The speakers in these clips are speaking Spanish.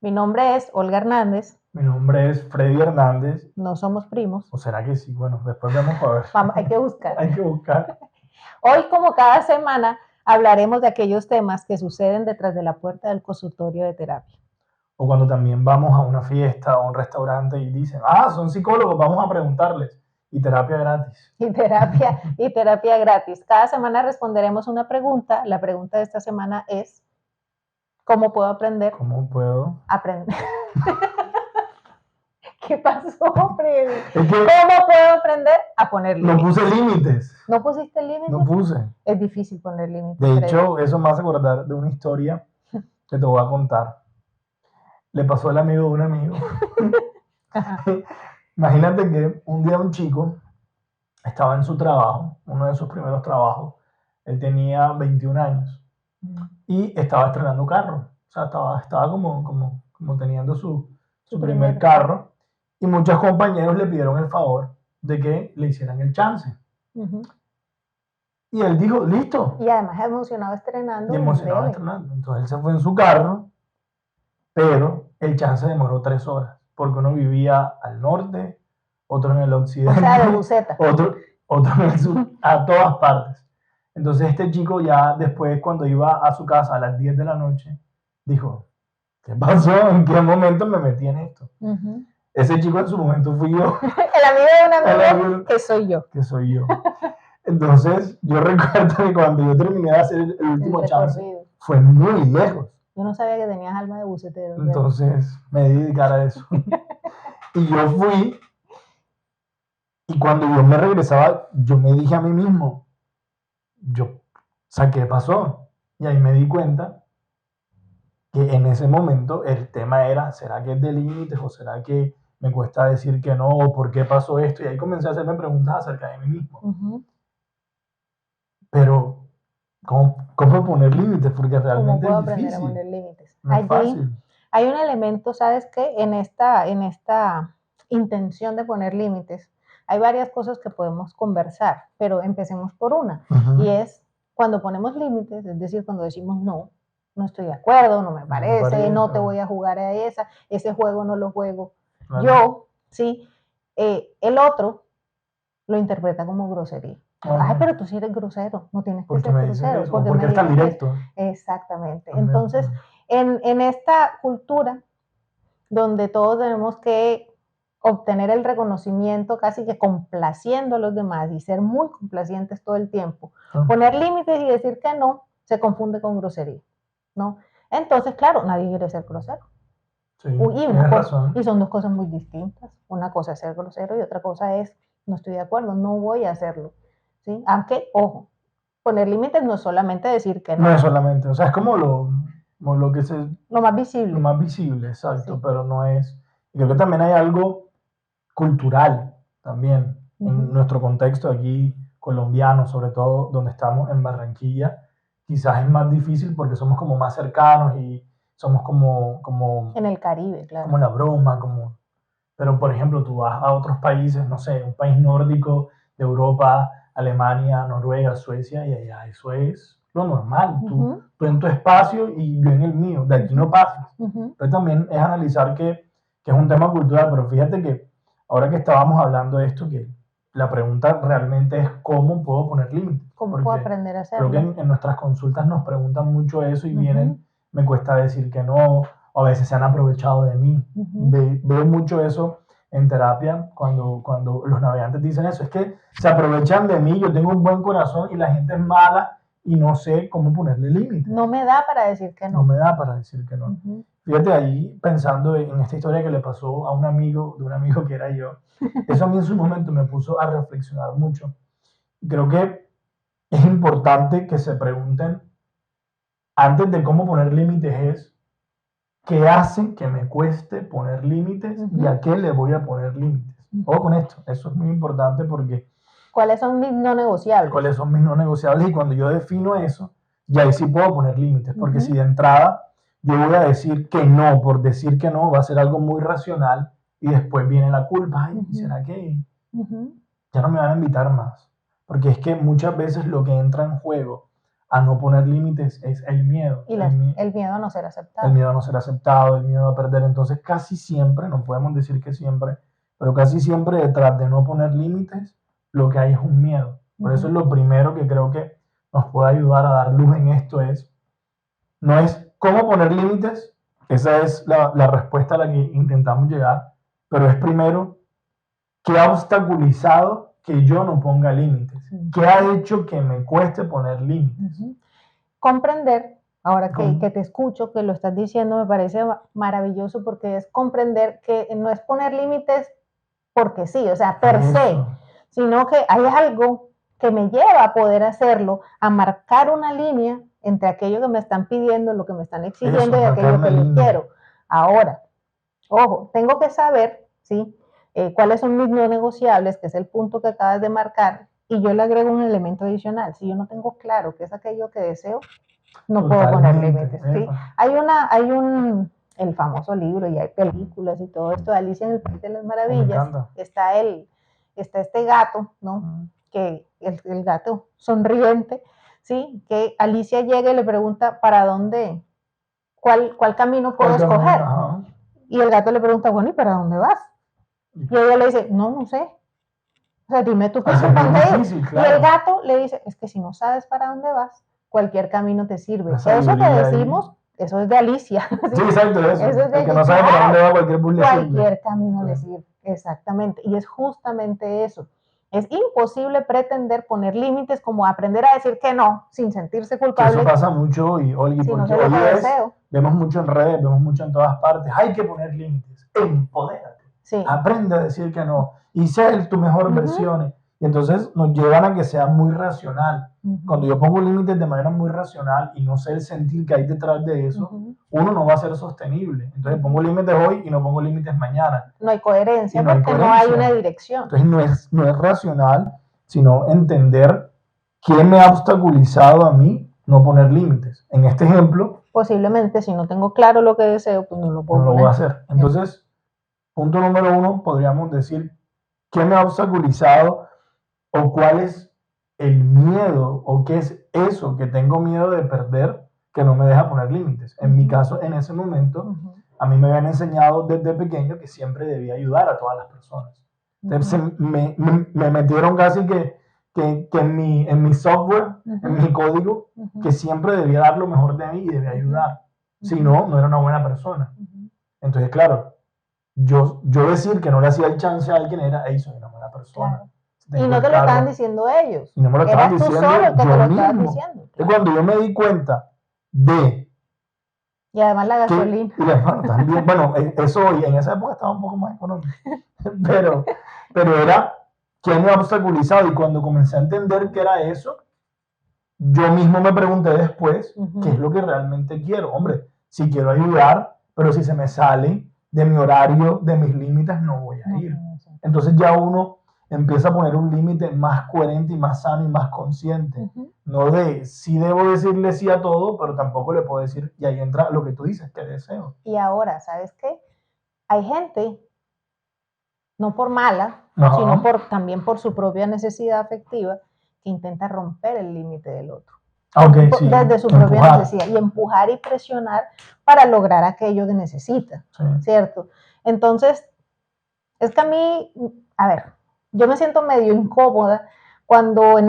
Mi nombre es Olga Hernández. Mi nombre es Freddy Hernández. No somos primos. ¿O será que sí? Bueno, después vamos a ver. Hay que buscar. Hay que buscar. Hoy, como cada semana, hablaremos de aquellos temas que suceden detrás de la puerta del consultorio de terapia. O cuando también vamos a una fiesta o a un restaurante y dicen, son psicólogos, vamos a preguntarles. Y terapia gratis. Y terapia gratis. Cada semana responderemos una pregunta. La pregunta de esta semana es, ¿cómo puedo aprender? ¿Cómo puedo? Aprender. ¿Qué pasó, Freddy? Es que ¿Cómo puedo aprender a poner límites? no puse límites. ¿No pusiste límites? No puse. Es difícil poner límites. De hecho, eso me hace acordar de una historia que te voy a contar. Le pasó al amigo de un amigo. Imagínate que un día un chico estaba en su trabajo, uno de sus primeros trabajos. Él tenía 21 años y estaba estrenando carro. O sea, estaba como teniendo su primer carro. Y muchos compañeros le pidieron el favor de que le hicieran el chance. Y él dijo, listo. Y además emocionado estrenando. Entonces él se fue en su carro, pero el chance demoró 3 horas, porque uno vivía al norte, otro en el occidente, o sea, de buceta. otro en el sur, a todas partes. Entonces este chico ya después, cuando iba a su casa a las 10 de la noche, dijo, ¿qué pasó? ¿En qué momento me metí en esto? Ese chico en su momento fui yo. El amigo de un amigo que soy yo. Que soy yo. Entonces, yo recuerdo que cuando yo terminé de hacer el último chance, fue muy lejos. Yo no sabía que tenías alma de bucetero. Entonces, me di a dedicar a eso. Y yo fui, y cuando yo me regresaba, yo me dije a mí mismo, ¿qué pasó? Y ahí me di cuenta que en ese momento el tema era, ¿será que es de límites o será que me cuesta decir que no? ¿O por qué pasó esto? Y ahí comencé a hacerme preguntas acerca de mí mismo. Pero, ¿cómo poner límites? Porque realmente ¿Cómo puedo es difícil. aprender a poner límites? No es fácil. Hay un elemento, ¿sabes qué? En esta intención de poner límites, hay varias cosas que podemos conversar, pero empecemos por una. Y es cuando ponemos límites, es decir, cuando decimos no estoy de acuerdo, no me parece, no te voy a jugar a ese juego no lo juego. Vale. Yo, sí, el otro lo interpreta como grosería. Ay, pero tú sí eres grosero, no tienes que ser grosero. Porque es tan directo. Exactamente. Entonces, en esta cultura donde todos tenemos que obtener el reconocimiento casi que complaciendo a los demás y ser muy complacientes todo el tiempo, poner límites y decir que no se confunde con grosería, ¿no? Entonces, claro, nadie quiere ser grosero. Sí, tienes razón. Y son dos cosas muy distintas. Una cosa es ser grosero y otra cosa es no estoy de acuerdo, no voy a hacerlo. ¿Sí? Aunque, ojo, poner límites no es solamente decir que no. No es solamente, o sea, es como lo más visible. Lo más visible, exacto, sí. Pero no es. Y creo que también hay algo cultural también en nuestro contexto aquí colombiano, sobre todo donde estamos en Barranquilla, quizás es más difícil porque somos como más cercanos y somos como en el Caribe, claro. Como la broma, pero por ejemplo tú vas a otros países, no sé, un país nórdico de Europa, Alemania, Noruega, Suecia, y allá eso es lo normal. Tú en tu espacio y yo en el mío. De aquí no pasas. Entonces también es analizar que es un tema cultural, pero fíjate que ahora que estábamos hablando de esto, que la pregunta realmente es ¿cómo puedo poner límites? ¿Cómo puedo aprender a hacerlo? Creo que en nuestras consultas nos preguntan mucho eso y vienen, me cuesta decir que no, o a veces se han aprovechado de mí. Veo mucho eso en terapia, cuando los navegantes dicen eso, es que se aprovechan de mí, yo tengo un buen corazón y la gente es mala y no sé cómo ponerle límites. No me da para decir que no. No me da para decir que no. Fíjate ahí, pensando en esta historia que le pasó a un amigo que era yo, eso a mí en su momento me puso a reflexionar mucho. Creo que es importante que se pregunten, antes de cómo poner límites, es ¿qué hace que me cueste poner límites y a qué le voy a poner límites? Ojo con esto, eso es muy importante porque... ¿Cuáles son mis no negociables? ¿Cuáles son mis no negociables? Y cuando yo defino eso, ya ahí sí puedo poner límites, porque si de entrada yo voy a decir que no, por decir que no, va a ser algo muy racional y después viene la culpa. Ay, ¿será que ya no me van a invitar más? Porque es que muchas veces lo que entra en juego a no poner límites es el miedo. Y el miedo a no ser aceptado. El miedo a no ser aceptado, el miedo a perder. Entonces casi siempre, no podemos decir que siempre, pero casi siempre detrás de no poner límites, lo que hay es un miedo. Por eso es lo primero que creo que nos puede ayudar a dar luz en esto no es cómo poner límites, esa es la respuesta a la que intentamos llegar, pero es primero qué ha obstaculizado que yo no ponga límites, qué ha hecho que me cueste poner límites. Comprender, ahora que te escucho, que lo estás diciendo, me parece maravilloso porque es comprender que no es poner límites porque sí, o sea, per se, sino que hay algo que me lleva a poder hacerlo, a marcar una línea entre aquello que me están pidiendo, lo que me están exigiendo y aquello que yo quiero. Ahora, ojo, tengo que saber, ¿sí? Cuáles son mis no negociables, que es el punto que acabas de marcar, y yo le agrego un elemento adicional. Si yo no tengo claro qué es aquello que deseo, no puedo poner límites, ¿sí? El famoso libro, y hay películas y todo esto, Alicia en el País de las Maravillas, está este gato, ¿no? Que el gato sonriente, ¿sí? Que Alicia llega y le pregunta ¿para dónde? ¿Cuál camino puedo escoger? Y el gato le pregunta, bueno, ¿y para dónde vas? Y ella le dice, no sé. O sea, dime tú para dónde ir. Claro. Y el gato le dice, es que si no sabes para dónde vas, cualquier camino te sirve. Eso que decimos, eso es de Alicia. Sí, exacto, eso es de el que no sabe para dónde va, cualquier camino le sirve. Exactamente. Y es justamente eso. Es imposible pretender poner límites como aprender a decir que no, sin sentirse culpable. Eso pasa mucho, y Olgi, porque hoy vemos mucho en redes, vemos mucho en todas partes. Hay que poner límites. Empodérate. Sí. Aprende a decir que no. Y sé tu mejor versión. Y entonces nos llevan a que sea muy racional. Cuando yo pongo límites de manera muy racional y no sé el sentir que hay detrás de eso, uno no va a ser sostenible. Entonces pongo límites hoy y no pongo límites mañana. No hay coherencia porque no hay una dirección. Entonces no es racional, sino entender qué me ha obstaculizado a mí no poner límites. En este ejemplo, posiblemente si no tengo claro lo que deseo, pues no lo puedo poner. No lo voy a hacer. Entonces, punto número 1, podríamos decir qué me ha obstaculizado o cuál es el miedo o qué es eso que tengo miedo de perder que no me deja poner límites. En mi caso, en ese momento, a mí me habían enseñado desde pequeño que siempre debía ayudar a todas las personas. Entonces me metieron casi que en mi software, en mi código, que siempre debía dar lo mejor de mí y debía ayudar. Si no, no era una buena persona. Entonces, claro, yo decir que no le hacía el chance a alguien era, soy una buena persona. Claro. Y no te lo estaban diciendo ellos. Y no me lo estaban diciendo yo mismo. Claro. Cuando yo me di cuenta de... Y además la gasolina. También, bueno, eso en esa época estaba un poco más económico. Pero era que me ha obstaculizado. Y cuando comencé a entender que era eso, yo mismo me pregunté después, ¿qué es lo que realmente quiero? Hombre, si quiero ayudar, pero si se me sale de mi horario, de mis límites, no voy a ir. Entonces ya uno empieza a poner un límite más coherente y más sano y más consciente. No de sí debo decirle sí a todo, pero tampoco le puedo decir, y ahí entra lo que tú dices, que deseo. Y ahora, ¿sabes qué? Hay gente, no por mala, sino también por su propia necesidad afectiva, que intenta romper el límite del otro. Sí. Desde su propia necesidad. Y empujar y presionar para lograr aquello que necesita, ¿cierto? Entonces, es que a mí, yo me siento medio incómoda cuando en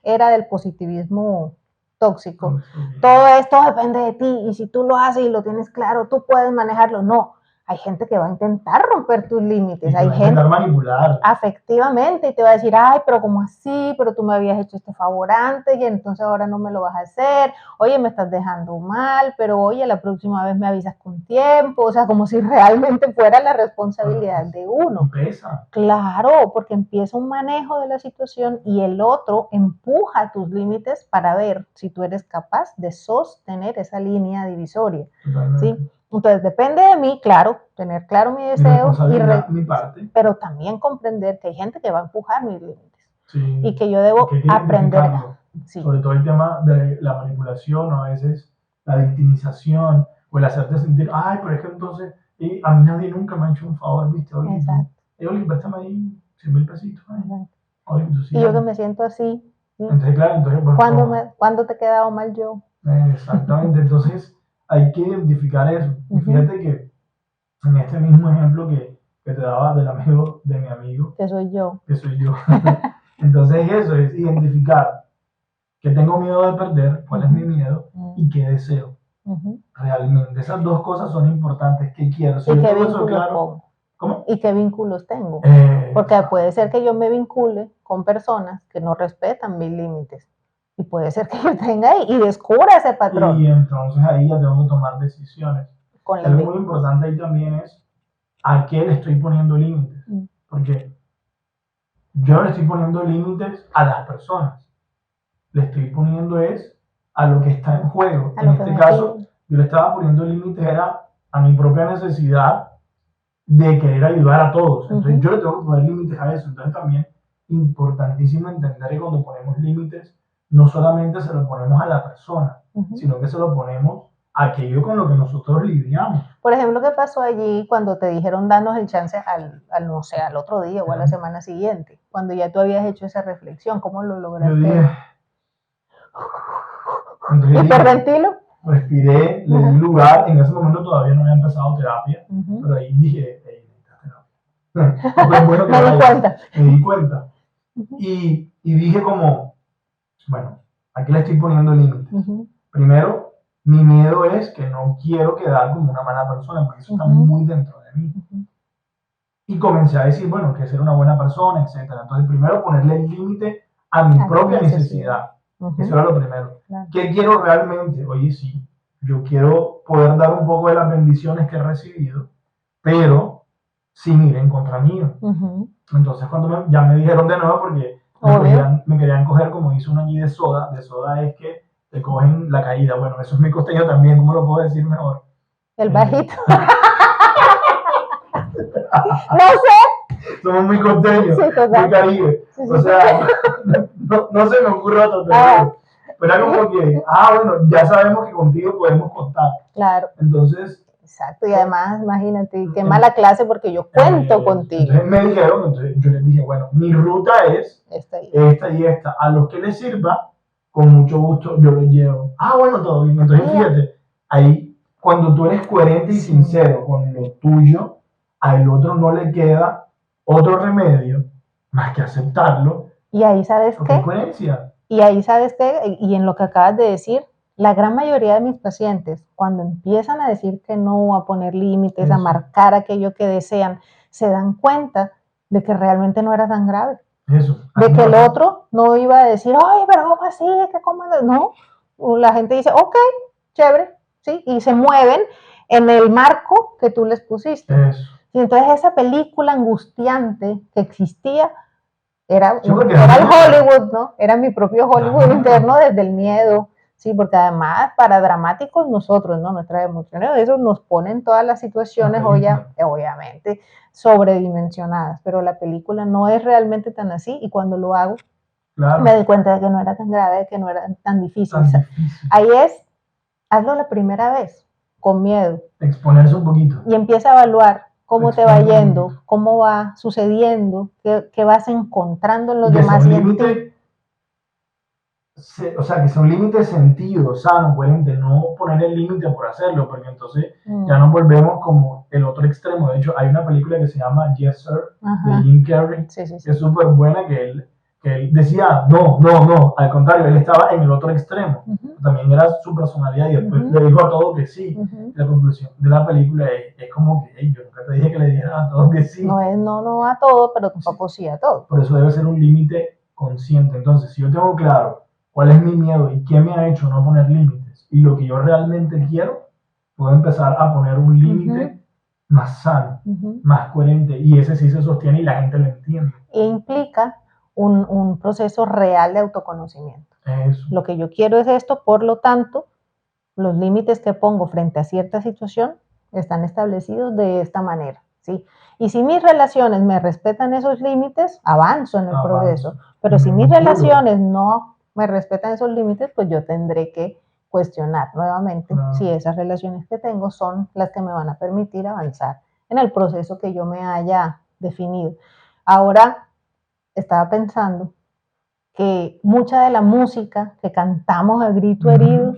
era del positivismo tóxico, todo esto depende de ti, y si tú lo haces y lo tienes claro, tú puedes manejarlo. No, hay gente que va a intentar romper tus límites, hay gente manipular. Afectivamente, y te va a decir, ay, pero ¿cómo así? Pero tú me habías hecho este favor antes y entonces ahora no me lo vas a hacer. Oye, me estás dejando mal, pero oye, la próxima vez me avisas con tiempo. O sea, como si realmente fuera la responsabilidad de uno. Pesa. Claro, porque empieza un manejo de la situación y el otro empuja tus límites para ver si tú eres capaz de sostener esa línea divisoria. ¿Sí? Entonces depende de mí, claro, tener claro mi deseo, mi parte, pero también comprender que hay gente que va a empujar mis límites y que yo debo aprender. Sobre todo el tema de la manipulación, o a veces la victimización, o el hacerte sentir, ay, pero es que entonces a mí nadie nunca me ha hecho un favor, ¿viste? Oli, préstame ahí 100,000 pesitos. Y yo que me siento así, Entonces, claro, entonces, bueno, ¿Cuándo te he quedado mal yo? Exactamente, entonces hay que identificar eso. Y fíjate que en este mismo ejemplo que te daba del amigo de mi amigo, que soy yo, entonces eso es identificar que tengo miedo de perder, cuál es mi miedo y qué deseo. Realmente, esas dos cosas son importantes. ¿Qué quiero? Si ¿y qué vínculos pongo? ¿Cómo? ¿Y qué vínculos tengo? Porque puede ser que yo me vincule con personas que no respetan mis límites. Y puede ser que yo tenga ahí y descubra ese patrón. Y entonces ahí ya tengo que tomar decisiones. Algo muy importante ahí también es a qué le estoy poniendo límites. Porque yo no le estoy poniendo límites a las personas. Le estoy poniendo es a lo que está en juego. En este caso, yo le estaba poniendo límites era a mi propia necesidad de querer ayudar a todos. Entonces yo le tengo que poner límites a eso. Entonces también importantísimo entender que cuando ponemos límites, no solamente se lo ponemos a la persona, sino que se lo ponemos a aquello con lo que nosotros lidiamos. Por ejemplo, ¿qué pasó allí cuando te dijeron danos el chance no sé, al otro día o a la semana siguiente? Cuando ya tú habías hecho esa reflexión, ¿cómo lo lograste? Yo dije, ¿hiperventilo? Respiré, le di lugar, en ese momento todavía no había empezado terapia, pero ahí dije, bueno que me di cuenta. Y dije como, bueno, aquí le estoy poniendo límites. Primero, mi miedo es que no quiero quedar como una mala persona, porque eso está muy dentro de mí. Y comencé a decir, bueno, que ser una buena persona, etc. Entonces, primero ponerle el límite a mi propia necesidad. Eso era lo primero. Claro. ¿Qué quiero realmente? Oye, sí, yo quiero poder dar un poco de las bendiciones que he recibido, pero sin ir en contra mío. Entonces, cuando ya me dijeron de nuevo, porque me querían coger, como hizo uno allí de soda es que te cogen la caída. Bueno, eso es mi costeño también, ¿cómo lo puedo decir mejor? El bajito. No sé. Somos muy costeños, sí, muy caribe. Sí, sí, o sea, no se me ocurre otro tema. Pero era como que, bueno, ya sabemos que contigo podemos contar. Claro. Entonces. Exacto, y además, imagínate, qué mala clase porque yo cuento contigo. Entonces me dijeron, entonces yo les dije, bueno, mi ruta es esta y esta. A los que les sirva, con mucho gusto yo los llevo. Bueno, todo bien. Entonces fíjate, ahí cuando tú eres coherente y sincero con lo tuyo, al otro no le queda otro remedio más que aceptarlo. Y ahí sabes qué. Coherencia. Y ahí sabes qué, y en lo que acabas de decir, la gran mayoría de mis pacientes, cuando empiezan a decir que no, a poner límites, a marcar aquello que desean, se dan cuenta de que realmente no era tan grave. De que el otro no iba a decir, ay, pero ¿cómo así? ¿Cómo? No, la gente dice, ok, chévere, ¿sí? Y se mueven en el marco que tú les pusiste. Y entonces esa película angustiante que existía era el Hollywood, ¿no? Era mi propio Hollywood interno desde el miedo, sí, porque además para dramáticos nosotros, ¿no? Nuestras emociones, eso nos ponen todas las situaciones, obviamente, sobredimensionadas, pero la película no es realmente tan así y cuando lo hago me doy cuenta de que no era tan grave, de que no era tan difícil. Ahí es, hazlo la primera vez, con miedo. Exponerse un poquito. Y empieza a evaluar cómo te va yendo, cómo va sucediendo, qué vas encontrando en los demás. O sea, que sea un límite sentido, sano, coherente, no poner el límite por hacerlo, porque entonces ya nos volvemos como el otro extremo. De hecho, hay una película que se llama Yes Sir, de Jim Carrey, que es súper buena, que él decía, no, al contrario, él estaba en el otro extremo. También era su personalidad y después le dijo a todo que sí. La conclusión de la película es como que, yo nunca te dije que le dijeran a todo que sí. No es no a todo, pero tampoco sí a todo. Por eso debe ser un límite consciente. Entonces, si yo tengo claro cuál es mi miedo y qué me ha hecho no poner límites y lo que yo realmente quiero, puedo empezar a poner un límite más sano, más coherente, y ese sí se sostiene y la gente lo entiende. E implica un proceso real de autoconocimiento. Eso. Lo que yo quiero es esto, por lo tanto, los límites que pongo frente a cierta situación están establecidos de esta manera, ¿sí? Y si mis relaciones me respetan esos límites, avanzo en el proceso. Pero si mis relaciones no me respetan esos límites, pues yo tendré que cuestionar nuevamente si esas relaciones que tengo son las que me van a permitir avanzar en el proceso que yo me haya definido. Ahora, estaba pensando que mucha de la música que cantamos a grito herido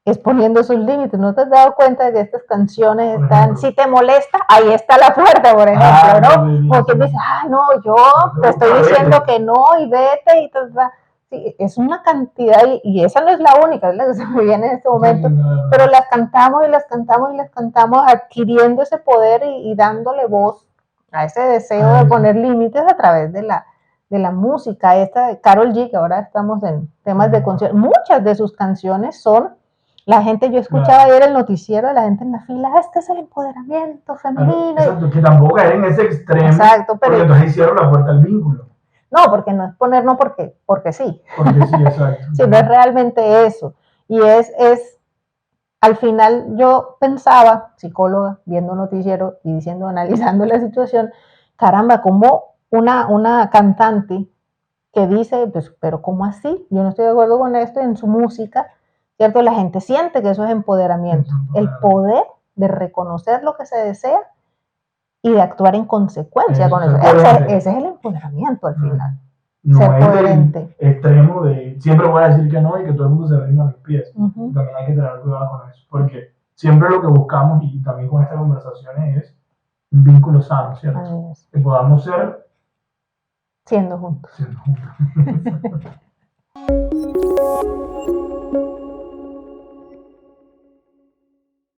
es poniendo esos límites. ¿No te has dado cuenta de que estas canciones están, si te molesta, ahí está la puerta, por ejemplo, ¿no? Porque dices, no, yo te estoy diciendo que no y vete y sí, es una cantidad, y esa no es la única, es la que se me viene en este momento, pero las cantamos y las cantamos y las cantamos adquiriendo ese poder y dándole voz a ese deseo de poner límites a través de la música. Esta de Karol G, que ahora estamos en temas de concierto, muchas de sus canciones son, la gente, yo escuchaba ayer el noticiero de la gente en la fila, este es el empoderamiento femenino. Exacto, que tampoco caer en ese extremo, exacto, pero porque entonces hicieron la puerta al vínculo. No, porque no es poner no porque sí. Porque sí, exacto. Sino es realmente eso. Y es, al final yo pensaba, psicóloga, viendo un noticiero y diciendo, analizando la situación, caramba, como una cantante que dice, pues, pero ¿cómo así? Yo no estoy de acuerdo con esto, en su música, ¿cierto? La gente siente que eso es empoderamiento. El poder de reconocer lo que se desea y de actuar en consecuencia con eso. Ese es el empoderamiento al final. No ser es coherente. El extremo de siempre voy a decir que no y que todo el mundo se rinda a mis pies. También hay que tener cuidado con eso, porque siempre lo que buscamos, y también con estas conversaciones, es un vínculo sano, ¿cierto? Que podamos ser siendo juntos. Siendo juntos.